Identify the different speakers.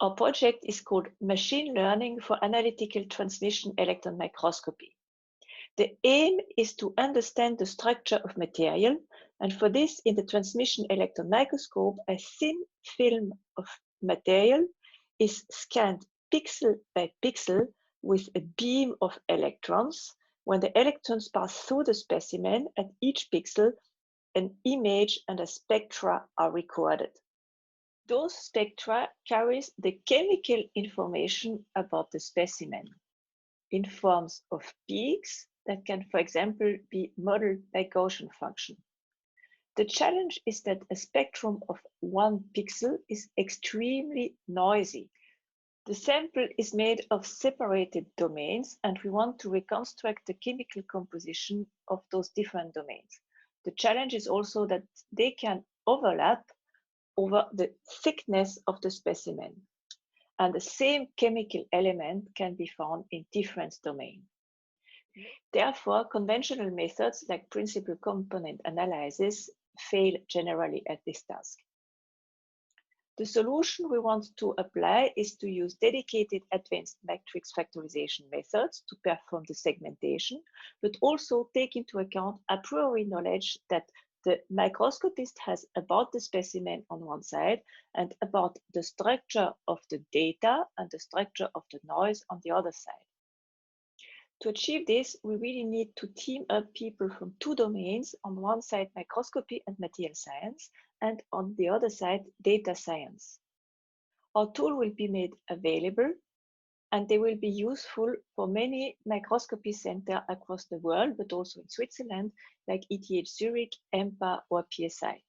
Speaker 1: Our project is called Machine Learning for Analytical Transmission Electron Microscopy. The aim is to understand the structure of material, and for this, in the transmission electron microscope, a thin film of material is scanned pixel by pixel with a beam of electrons. When the electrons pass through the specimen, at each pixel, an image and a spectra are recorded. Those spectra carries the chemical information about the specimen in forms of peaks that can, for example, be modeled by Gaussian function. The challenge is that a spectrum of 1 pixel is extremely noisy. The sample is made of separated domains, and we want to reconstruct the chemical composition of those different domains. The challenge is also that they can overlap over the thickness of the specimen, and the same chemical element can be found in different domains. Therefore, conventional methods like principal component analysis fail generally at this task. The solution we want to apply is to use dedicated advanced matrix factorization methods to perform the segmentation, but also take into account a priori knowledge that the microscopist has about the specimen on one side and about the structure of the data and the structure of the noise on the other side. To achieve this, we really need to team up people from 2 domains, on one side microscopy and material science, and on the other side data science. Our tool will be made available, and they will be useful for many microscopy centers across the world, but also in Switzerland, like ETH Zurich, EMPA, or PSI.